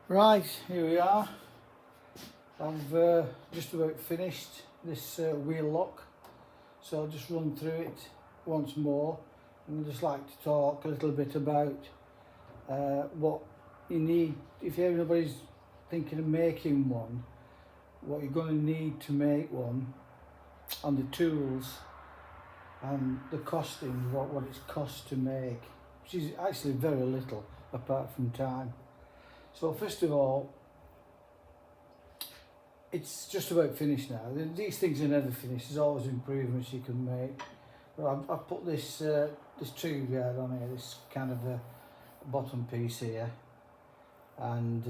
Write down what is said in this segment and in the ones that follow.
Right, here we are. I've just about finished this wheel lock, so I'll just run through it once more, and I'd just like to talk a little bit about what you need if anybody's thinking of making one, what you're going to need to make one, and the tools and the costing, what it's cost to make, which is actually very little apart from time. So first of all, it's just about finished now. These things are never finished. There's always improvements you can make. But I've put this this tube guard on here, this kind of a bottom piece here, and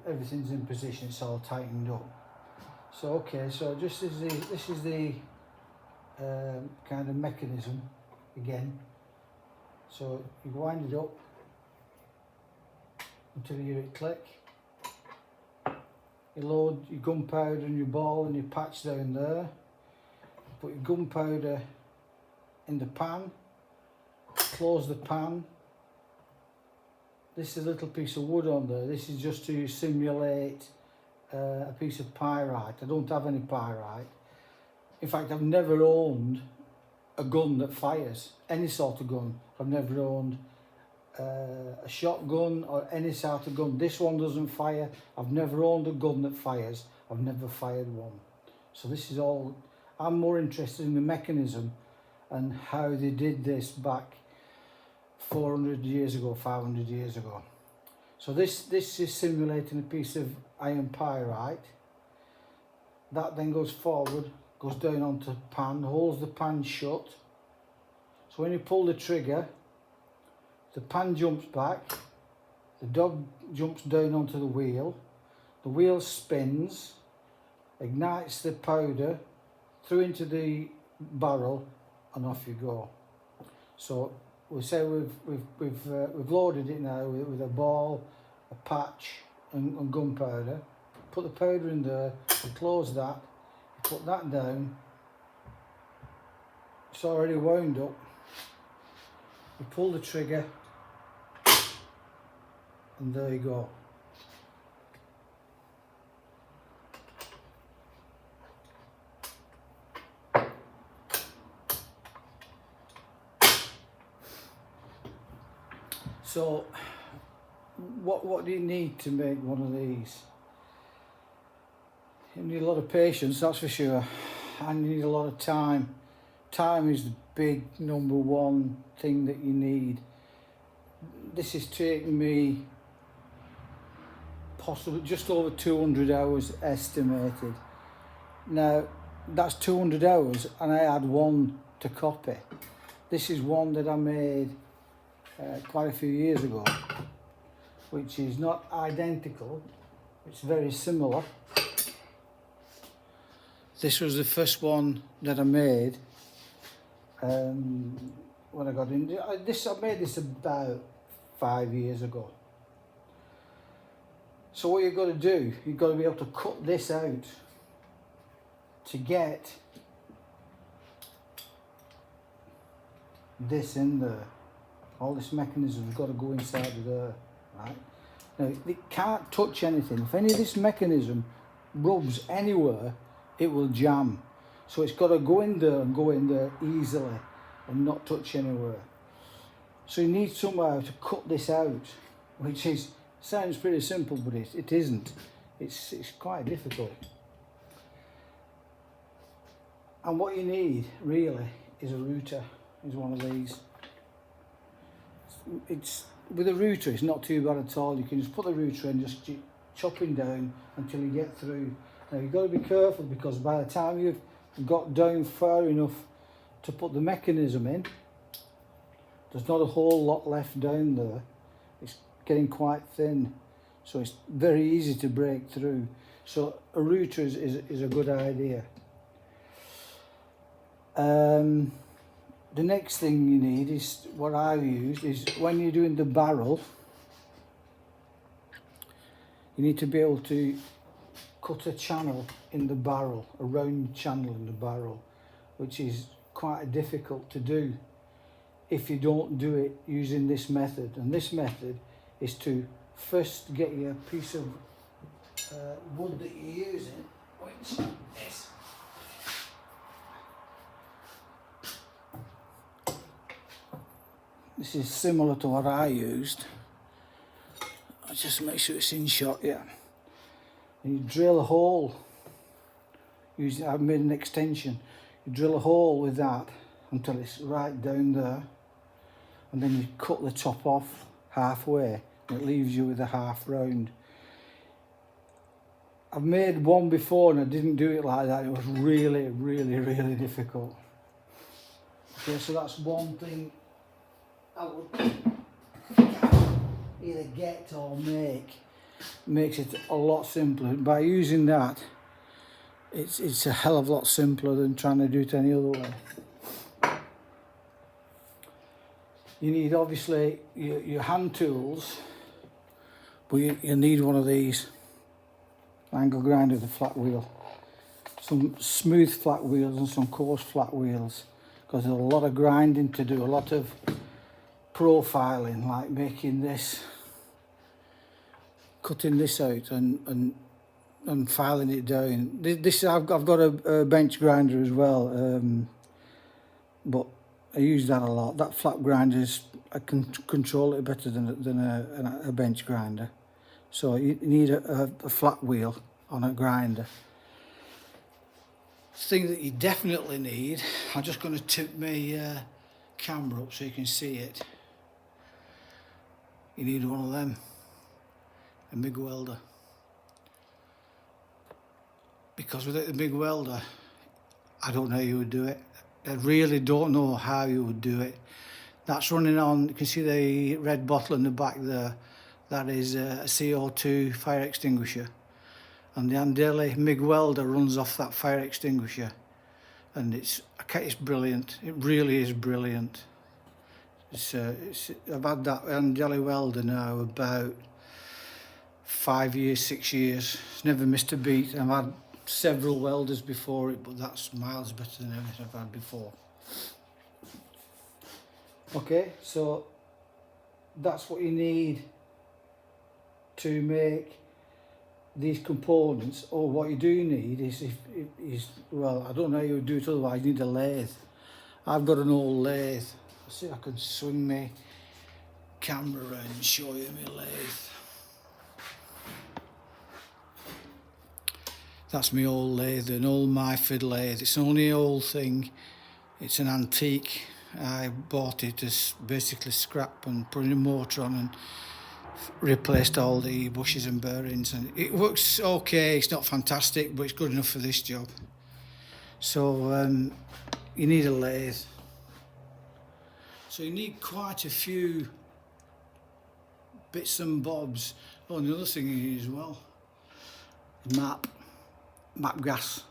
everything's in position. It's all tightened up. So okay, so this is the kind of mechanism again. So you wind it up until you hear it click. You load your gunpowder and your ball and your patch down there. Put your gunpowder in the pan, close the pan. This is a little piece of wood on there. This is just to simulate a piece of pyrite. I don't have any pyrite. In fact, I've never owned a gun that fires, any sort of gun. I've never owned a shotgun or any sort of gun. This one doesn't fire. I've never owned a gun that fires. I've never fired one. So this is all, I'm more interested in the mechanism and how they did this back 400 years ago, 500 years ago. So this is simulating a piece of iron pyrite. That then goes forward, goes down onto the pan, holds the pan shut. So when you pull the trigger, the pan jumps back, the dog jumps down onto the wheel spins, ignites the powder through into the barrel, and off you go. So we say we've loaded it now with a ball, a patch, and gunpowder. Put the powder in there, you close that, you put that down. It's already wound up. You pull the trigger, and there you go. So what do you need to make one of these? You need a lot of patience, that's for sure, and you need a lot of time. Time is the big number one thing that you need. This has taken me possibly just over 200 hours estimated. Now that's 200 hours and I had one to copy. This is one that I made quite a few years ago, which is not identical, it's very similar. This was the first one that I made when I got into this. I made this about 5 years ago. So what you've got to do, you've got to be able to cut this out to get this in there. All this mechanism has got to go inside of there, right? Now it can't touch anything. If any of this mechanism rubs anywhere, it will jam. So it's got to go in there and go in there easily and not touch anywhere. So you need somehow to cut this out, which is sounds pretty simple, but it isn't. It's quite difficult. And what you need really is a router. Is one of these. It's with a router. It's not too bad at all. You can just put the router in, just chopping down until you get through. Now you've got to be careful because by the time you've got down far enough to put the mechanism in, there's not a whole lot left down there. It's getting quite thin, so it's very easy to break through. So a router is a good idea. The next thing you need is what I've used is when you're doing the barrel, you need to be able to cut a channel in the barrel, a round channel in the barrel, which is quite difficult to do if you don't do it using this method. And this method is to first get you a piece of wood that you're using, which is this is similar to what I used. I'll just make sure it's in shot, yeah. And you drill a hole. I've made an extension. You drill a hole with that until it's right down there, and then you cut the top off halfway, and it leaves you with a half round. I've made one before and I didn't do it like that. It was really, really, really difficult. Okay, so that's one thing I would either get or make. Makes it a lot simpler. By using that, it's a hell of a lot simpler than trying to do it any other way. You need obviously your hand tools, but you need one of these angle grinder with a flat wheel. Some smooth flat wheels and some coarse flat wheels, because there's a lot of grinding to do, a lot of profiling, like making this, cutting this out and filing it down. This I've got a bench grinder as well, but I use that a lot. That flat grinder I can control it better than a bench grinder. So you need a flat wheel on a grinder. Thing that you definitely need, I'm just going to tip my camera up so you can see it. You need one of them, a MIG welder. Because without the MIG welder, I don't know how you would do it. I really don't know how you would do it. That's running on, you can see the red bottle in the back there. That is a CO2 fire extinguisher. And the Andeli MIG welder runs off that fire extinguisher. And it's brilliant. It really is brilliant. I've had that Andeli welder now about 5 years, 6 years. It's never missed a beat. I've had several welders before it, but that's miles better than everything I've had before. Okay, so that's what you need to make these components. Or what you do need is, well, I don't know how you would do it otherwise. You need a lathe. I've got an old lathe. Let's see if I can swing my camera around and show you my lathe. That's my old lathe, an old Myford lathe. It's only an old thing. It's an antique. I bought it as basically scrap and put in a motor on and replaced all the bushes and bearings. And it works okay. It's not fantastic, but it's good enough for this job. So you need a lathe. So you need quite a few bits and bobs. Oh, and the other thing you need as well, map gas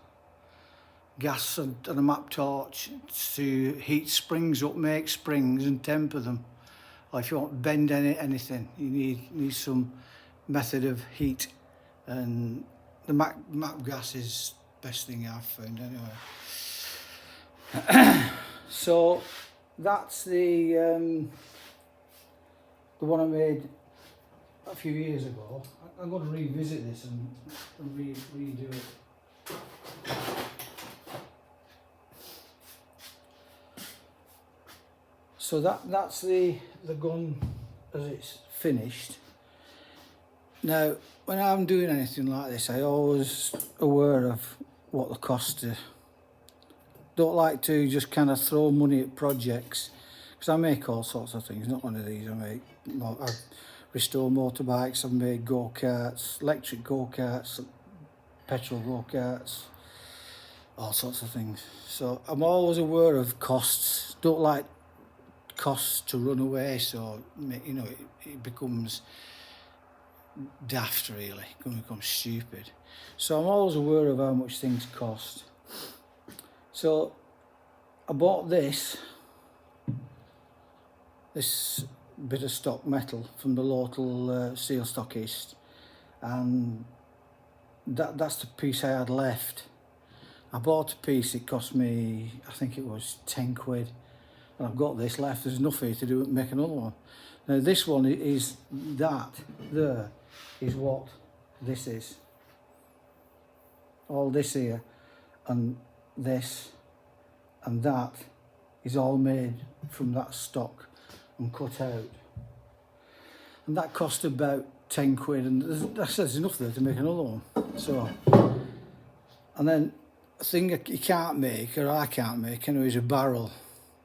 and a map torch to heat springs up, make springs and temper them. Or if you want to bend anything, you need some method of heat. And the map gas is the best thing I've found anyway. So that's the one I made a few years ago. I'm going to revisit this and redo it. So that's the gun as it's finished. Now, when I'm doing anything like this, I always aware of what the cost is. Don't like to just kind of throw money at projects, because I make all sorts of things. Not one of these. I restore motorbikes. I've made go-karts, electric go-karts, petrol go-karts, all sorts of things. So I'm always aware of costs. Don't like costs to run away, so you know it becomes daft, really. It can become stupid. So I'm always aware of how much things cost. So I bought this bit of stock metal from the local steel stockist, and that's the piece I had left. I bought a piece, it cost me, I think it was 10 quid. and I've got this left. There's enough here to do make another one. Now this one is that there is what this is. All this here and this and that is all made from that stock and cut out. And that cost about 10 quid, and there's enough there to make another one. So, and then a thing you can't make, or I can't make anyway, is a barrel.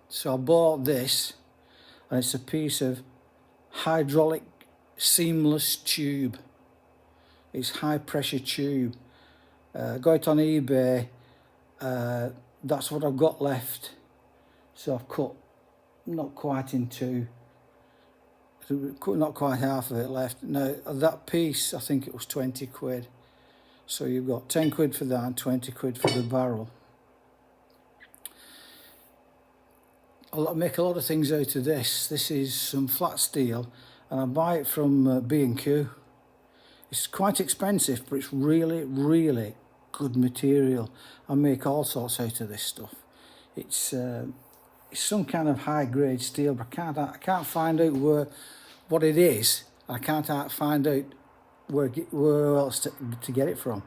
So I bought this, and it's a piece of hydraulic seamless tube. It's high pressure tube. Got it on eBay. That's what I've got left. So I've cut not quite in two. Not quite half of it left. Now that piece, I think it was 20 quid. So you've got 10 quid for that and 20 quid for the barrel. I'll make a lot of things out of this. This is some flat steel, and I buy it from B&Q. It's quite expensive, but it's really, really good material. I make all sorts out of this stuff. It's some kind of high grade steel, but I can't find out what it is. I can't find out where else to get it from.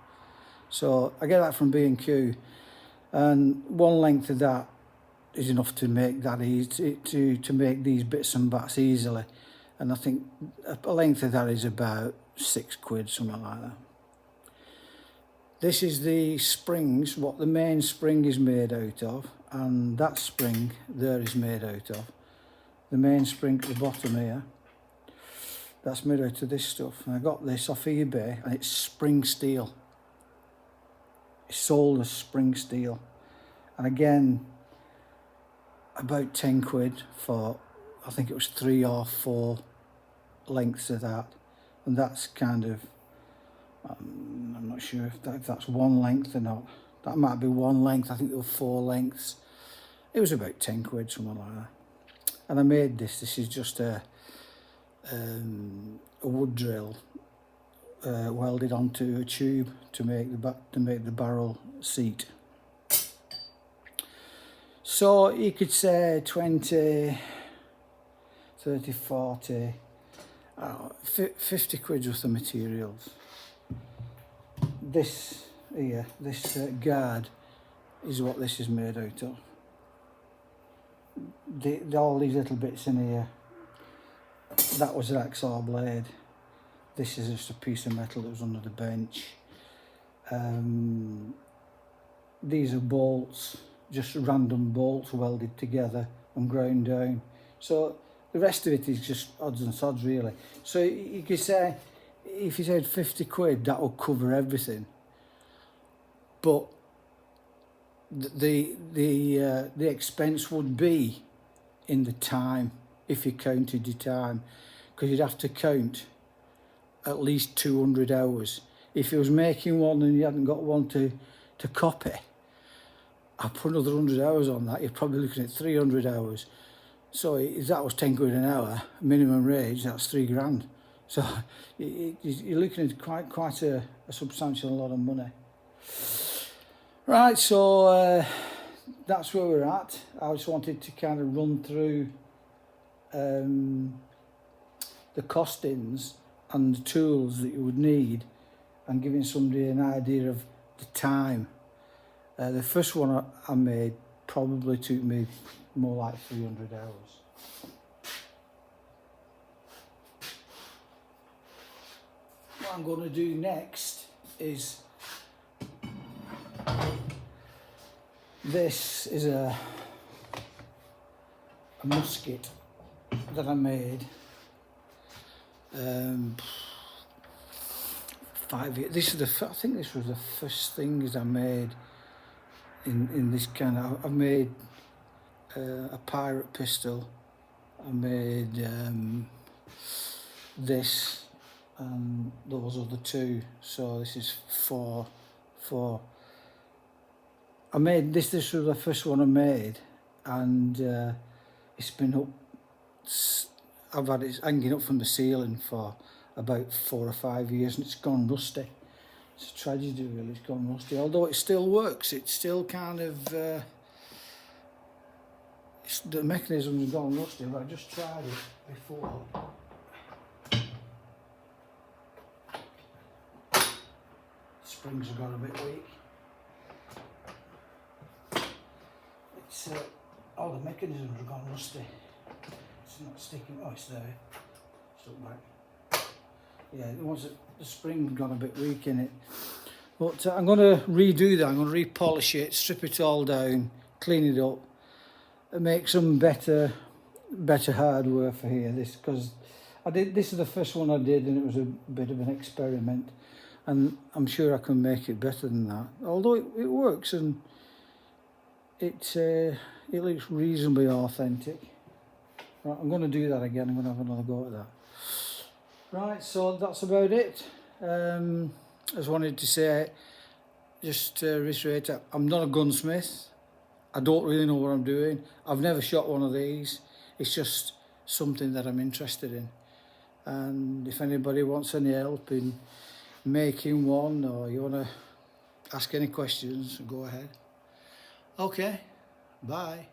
So I get that from B&Q, and one length of that is enough to make that easy to make these bits and bats easily. And I think a length of that is about 6 quid, something like that. This is the springs, what the main spring is made out of, and that spring there is made out of. The main spring at the bottom here, that's made out of this stuff. And I got this off eBay, and it's spring steel. It's sold as spring steel. And again, about 10 quid for, I think it was 3 or 4 lengths of that. And that's kind of, I'm not sure if that's one length or not. That might be one length. I think there were 4 lengths. It was about 10 quid, something like that. And I made this. This is just a wood drill welded onto a tube to make the barrel seat. So you could say 20, 30, 40, 50 quid worth of materials. This here, this guard, is what this is made out of. All these little bits in here, that was an hacksaw blade. This is just a piece of metal that was under the bench. These are bolts, just random bolts welded together and ground down. So the rest of it is just odds and sods, really. So you could say, if you said 50 quid, that would cover everything. But the expense would be in the time, if you counted your time, because you'd have to count at least 200 hours. If you was making one and you hadn't got one to copy, I put another 100 hours on that, you're probably looking at 300 hours. So if that was 10 quid an hour, minimum wage, that's 3 grand. So you're looking at quite a substantial lot of money. Right, so that's where we're at. I just wanted to kind of run through the costings and the tools that you would need, and giving somebody an idea of the time. The first one I made probably took me more like 300 hours. What I'm going to do next is, this is a musket that I made 5 years. This is I think this was the first things I made in this kind of. I've made a pirate pistol. I made this and those other 2. So this is four. I made this. This was the first one I made, and it's been up. I've had it hanging up from the ceiling for about 4 or 5 years, and it's gone rusty. It's a tragedy, really. It's gone rusty. Although it still works. It's still kind of. It's the mechanism's gone rusty, but I just tried it before. Springs have got a bit weak. It's all the mechanisms have gone rusty. It's not sticking. Oh, it's there. Stuck back. Yeah, the spring's gone a bit weak in it. But I'm going to redo that. I'm going to repolish it, strip it all down, clean it up, and make some better hardware for here. Because this is the first one I did, and it was a bit of an experiment. And I'm sure I can make it better than that. Although it works, and it looks reasonably authentic. Right, I'm going to do that again. I'm going to have another go at that. Right, so that's about it. I just wanted to say, just to reiterate, I'm not a gunsmith. I don't really know what I'm doing. I've never shot one of these. It's just something that I'm interested in. And if anybody wants any help in making one, or you want to ask any questions, go ahead. Okay, bye.